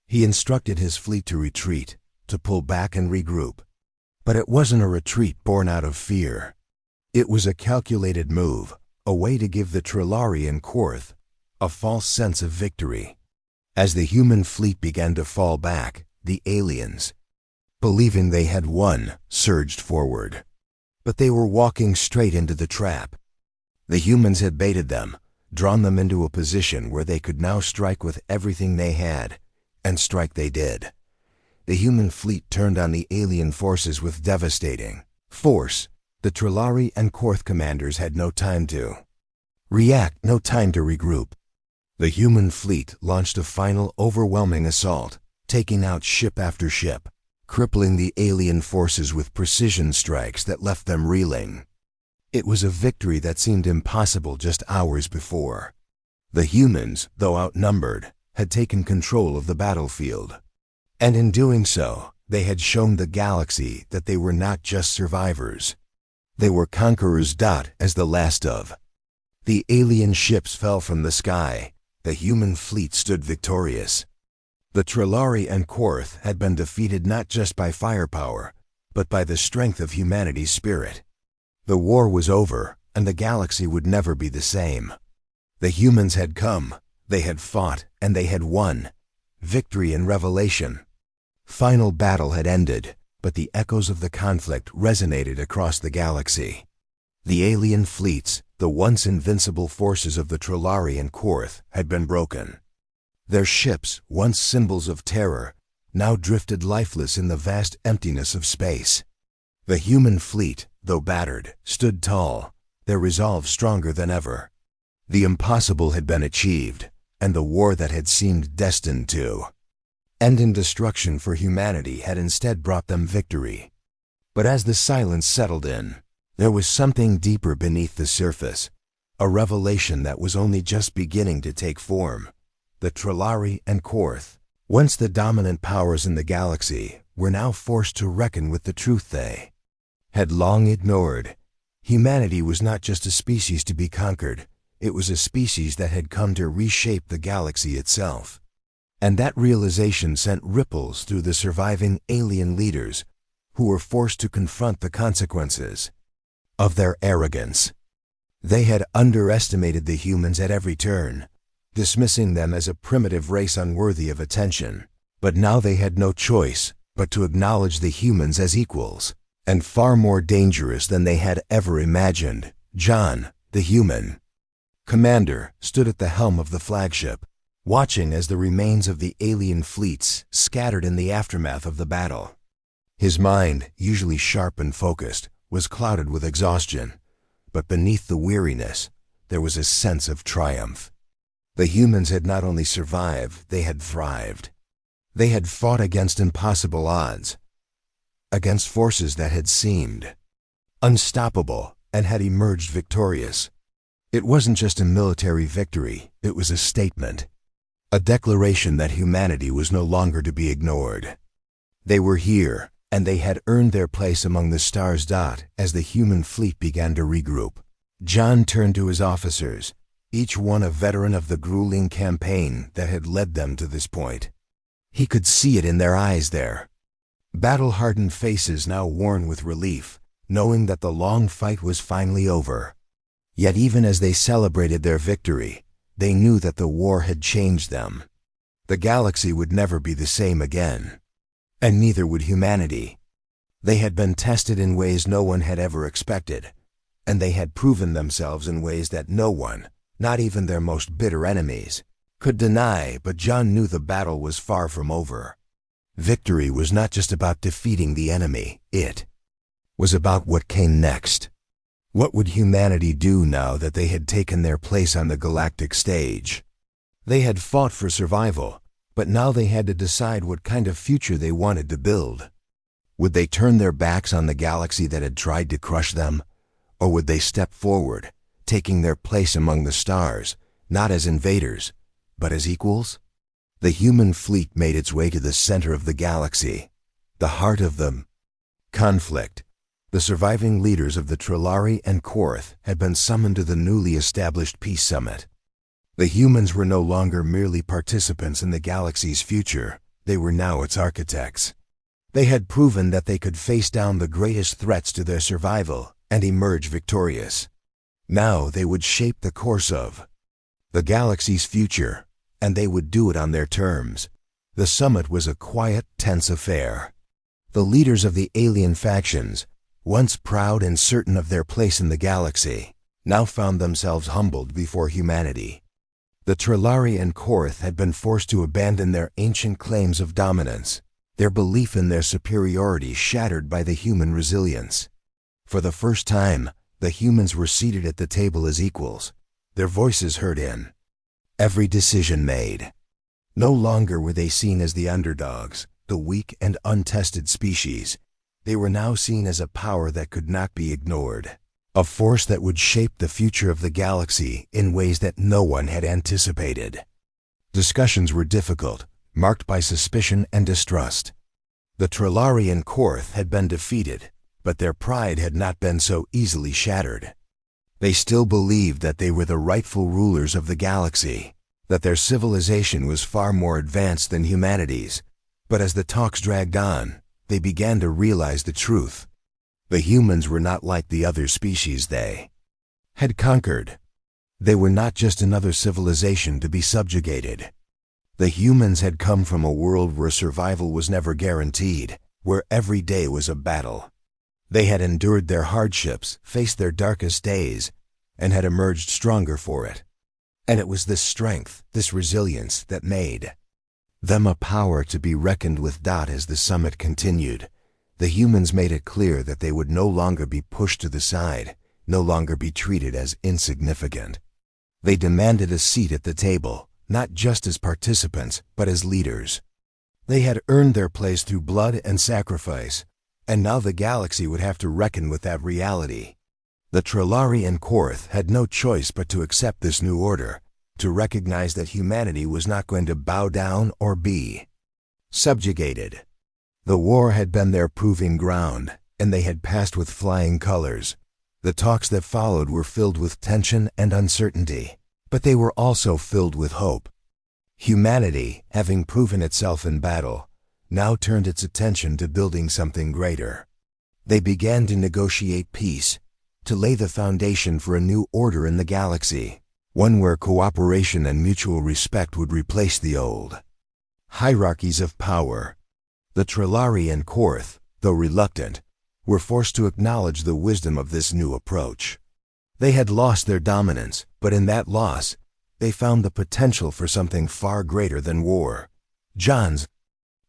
He instructed his fleet to retreat, to pull back and regroup. But it wasn't a retreat born out of fear. It was a calculated move, a way to give the Trellari and Korth a false sense of victory. As the human fleet began to fall back, the aliens, believing they had won, surged forward. But they were walking straight into the trap. The humans had baited them, drawn them into a position where they could now strike with everything they had, and strike they did. the human fleet turned on the alien forces with devastating force. The Trillari and Korth commanders had no time to react, no time to regroup. The human fleet launched a final overwhelming assault, taking out ship after ship, crippling the alien forces with precision strikes that left them reeling. It was a victory that seemed impossible just hours before. The humans, though outnumbered, had taken control of the battlefield. And in doing so, they had shown the galaxy that they were not just survivors. They were conquerors. As the last of the alien ships fell from the sky, the human fleet stood victorious. The Trillari and Korth had been defeated not just by firepower, but by the strength of humanity's spirit. The war was over, and the galaxy would never be the same. The humans had come, they had fought, and they had won. Victory and revelation. Final battle had ended, but the echoes of the conflict resonated across the galaxy. The alien fleets, the once invincible forces of the Trillari and Korth, had been broken. Their ships, once symbols of terror, now drifted lifeless in the vast emptiness of space. The human fleet, though battered, stood tall, their resolve stronger than ever. The impossible had been achieved, and the war that had seemed destined to end in destruction for humanity had instead brought them victory. But as the silence settled in, there was something deeper beneath the surface, a revelation that was only just beginning to take form. The Trillari and Korth, once the dominant powers in the galaxy, were now forced to reckon with the truth they had long ignored. Humanity was not just a species to be conquered, it was a species that had come to reshape the galaxy itself. And that realization sent ripples through the surviving alien leaders, who were forced to confront the consequences of their arrogance. They had underestimated the humans at every turn, dismissing them as a primitive race unworthy of attention. But now they had no choice but to acknowledge the humans as equals, and far more dangerous than they had ever imagined. John, the human commander, stood at the helm of the flagship, watching as the remains of the alien fleets scattered in the aftermath of the battle. His mind, usually sharp and focused, was clouded with exhaustion, but beneath the weariness, there was a sense of triumph. The humans had not only survived, they had thrived. They had fought against impossible odds, against forces that had seemed unstoppable, and had emerged victorious. It wasn't just a military victory, it was a statement, a declaration that humanity was no longer to be ignored. They were here, and they had earned their place among the stars. As the human fleet began to regroup, John turned to his officers, each one a veteran of the grueling campaign that had led them to this point. He could see it in their eyes, their battle-hardened faces now worn with relief, knowing that the long fight was finally over. Yet even as they celebrated their victory, they knew that the war had changed them. The galaxy would never be the same again, and neither would humanity. They had been tested in ways no one had ever expected, and they had proven themselves in ways that no one, not even their most bitter enemies, could deny. But John knew the battle was far from over. Victory was not just about defeating the enemy, it was about what came next. What would humanity do now that they had taken their place on the galactic stage? They had fought for survival, but now they had to decide what kind of future they wanted to build. Would they turn their backs on the galaxy that had tried to crush them? Or would they step forward, taking their place among the stars, not as invaders, but as equals? The human fleet made its way to the center of the galaxy, the heart of the conflict. The surviving leaders of the Trillari and Korth had been summoned to the newly established Peace Summit. The humans were no longer merely participants in the galaxy's future, they were now its architects. They had proven that they could face down the greatest threats to their survival and emerge victorious. Now they would shape the course of the galaxy's future, and they would do it on their terms. The summit was a quiet, tense affair. The leaders of the alien factions, once proud and certain of their place in the galaxy, now found themselves humbled before humanity. The Trillari and Korth had been forced to abandon their ancient claims of dominance, their belief in their superiority shattered by the human resilience. For the first time, the humans were seated at the table as equals, their voices heard in every decision made. No longer were they seen as the underdogs, the weak and untested species. They were now seen as a power that could not be ignored, a force that would shape the future of the galaxy in ways that no one had anticipated. Discussions were difficult, marked by suspicion and distrust. The Trillari and Korth had been defeated, but their pride had not been so easily shattered. They still believed that they were the rightful rulers of the galaxy, that their civilization was far more advanced than humanity's. But as the talks dragged on, they began to realize the truth. The humans were not like the other species they had conquered. They were not just another civilization to be subjugated. The humans had come from a world where survival was never guaranteed, where every day was a battle. They had endured their hardships, faced their darkest days, and had emerged stronger for it. And it was this strength, this resilience, that made them a power to be reckoned with. As the summit continued, the humans made it clear that they would no longer be pushed to the side, no longer be treated as insignificant. They demanded a seat at the table, not just as participants, but as leaders. They had earned their place through blood and sacrifice, and now the galaxy would have to reckon with that reality. The Trillari and Korth had no choice but to accept this new order, to recognize that humanity was not going to bow down or be subjugated. The war had been their proving ground, and they had passed with flying colors. The talks that followed were filled with tension and uncertainty, but they were also filled with hope. Humanity, having proven itself in battle, now turned its attention to building something greater. They began to negotiate peace, to lay the foundation for a new order in the galaxy, one where cooperation and mutual respect would replace the old hierarchies of power. The Trillari and Korth, though reluctant, were forced to acknowledge the wisdom of this new approach. They had lost their dominance, but in that loss, they found the potential for something far greater than war. John's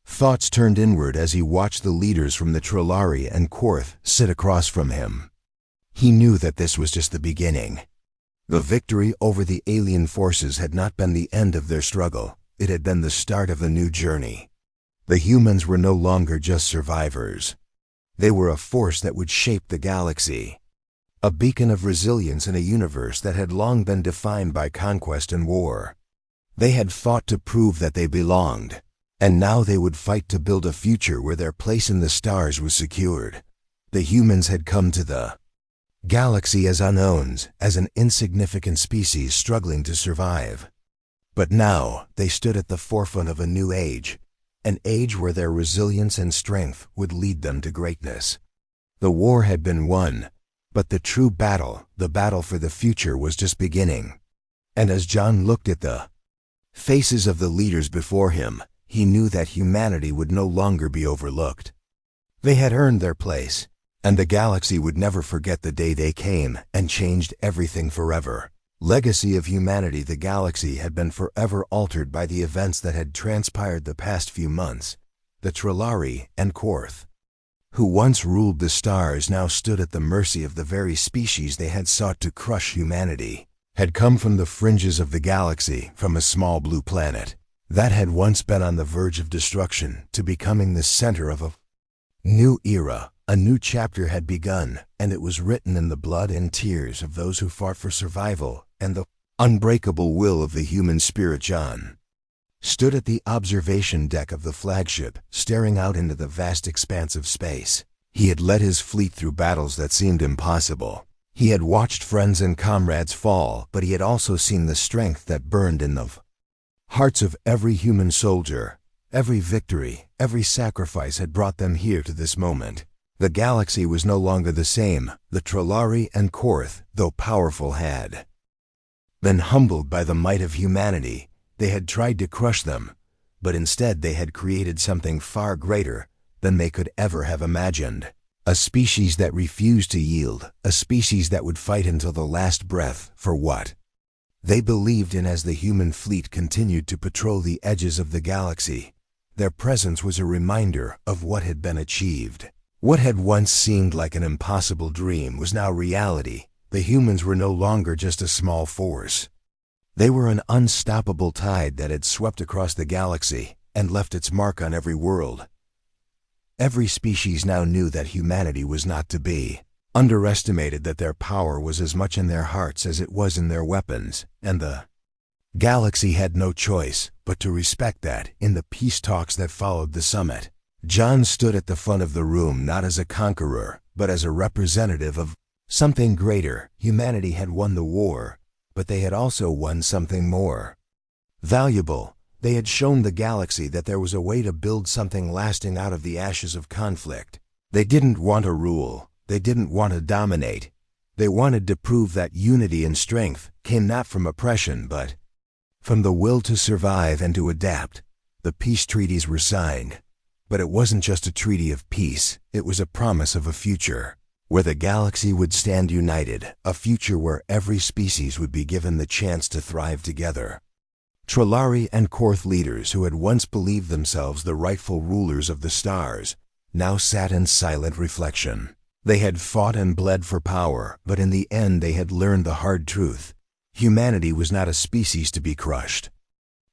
thoughts turned inward as he watched the leaders from the Trillari and Korth sit across from him. He knew that this was just the beginning. The victory over the alien forces had not been the end of their struggle. It had been the start of a new journey. The humans were no longer just survivors. They were a force that would shape the galaxy, a beacon of resilience in a universe that had long been defined by conquest and war. They had fought to prove that they belonged, and now they would fight to build a future where their place in the stars was secured. The humans had come to the galaxy as unknowns, as an insignificant species struggling to survive. But now they stood at the forefront of a new age, an age where their resilience and strength would lead them to greatness. The war had been won, but the true battle, the battle for the future, was just beginning. And as John looked at the faces of the leaders before him, he knew that humanity would no longer be overlooked. They had earned their place, and the galaxy would never forget the day they came and changed everything forever. Legacy of humanity. The galaxy had been forever altered by the events that had transpired the past few months. The Trillari and Korth, who once ruled the stars, now stood at the mercy of the very species they had sought to crush. Humanity had come from the fringes of the galaxy, from a small blue planet that had once been on the verge of destruction, to becoming the center of a new era. A new chapter had begun, and it was written in the blood and tears of those who fought for survival and the unbreakable will of the human spirit. John stood at the observation deck of the flagship, staring out into the vast expanse of space. He had led his fleet through battles that seemed impossible. He had watched friends and comrades fall, but he had also seen the strength that burned in the hearts of every human soldier. Every victory, every sacrifice had brought them here to this moment. The galaxy was no longer the same. The Trillari and Korth, though powerful, had been humbled by the might of humanity. They had tried to crush them, but instead they had created something far greater than they could ever have imagined. A species that refused to yield, a species that would fight until the last breath for what they believed in. As the human fleet continued to patrol the edges of the galaxy, Their presence was a reminder of what had been achieved. What had once seemed like an impossible dream was now reality. The humans were no longer just a small force. They were an unstoppable tide that had swept across the galaxy and left its mark on every world. Every species now knew that humanity was not to be underestimated, that their power was as much in their hearts as it was in their weapons, and the galaxy had no choice but to respect that. In the peace talks that followed the summit, John stood at the front of the room not as a conqueror, but as a representative of something greater. Humanity had won the war, but they had also won something more valuable. They had shown the galaxy that there was a way to build something lasting out of the ashes of conflict. They didn't want to rule. They didn't want to dominate. They wanted to prove that unity and strength came not from oppression, but from the will to survive and to adapt. The peace treaties were signed, but it wasn't just a treaty of peace. It was a promise of a future where the galaxy would stand united, a future where every species would be given the chance to thrive together. Trillari and Korth leaders who had once believed themselves the rightful rulers of the stars now sat in silent reflection. They had fought and bled for power, but in the end they had learned the hard truth. Humanity was not a species to be crushed.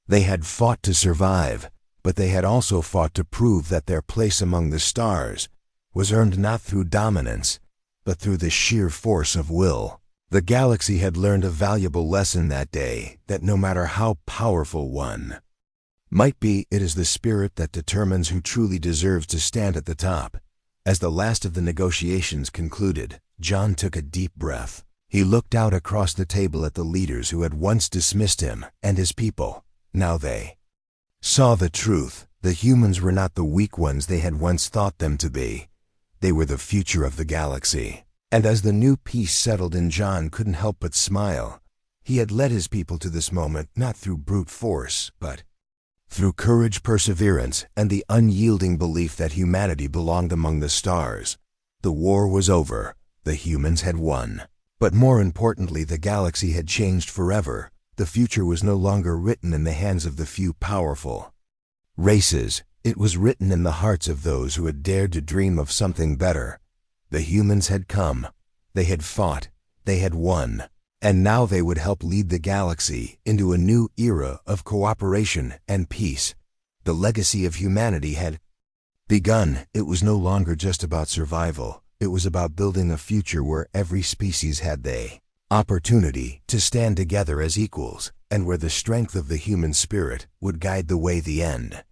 They had fought to survive, but they had also fought to prove that their place among the stars was earned not through dominance, but through the sheer force of will. The galaxy had learned a valuable lesson that day, that no matter how powerful one might be, it is the spirit that determines who truly deserves to stand at the top. As the last of the negotiations concluded, John took a deep breath. He looked out across the table at the leaders who had once dismissed him and his people. Now they saw the truth. The humans were not the weak ones they had once thought them to be. They were the future of the galaxy. And as the new peace settled in, John couldn't help but smile. He had led his people to this moment not through brute force, but through courage, perseverance, and the unyielding belief that humanity belonged among the stars. The war was over. The humans had won. But more importantly, the galaxy had changed forever. The future was no longer written in the hands of the few powerful races. It was written in the hearts of those who had dared to dream of something better. The humans had come. They had fought. They had won. And now they would help lead the galaxy into a new era of cooperation and peace. The legacy of humanity had begun. It was no longer just about survival. It was about building a future where every species had the opportunity to stand together as equals, and where the strength of the human spirit would guide the way to the end.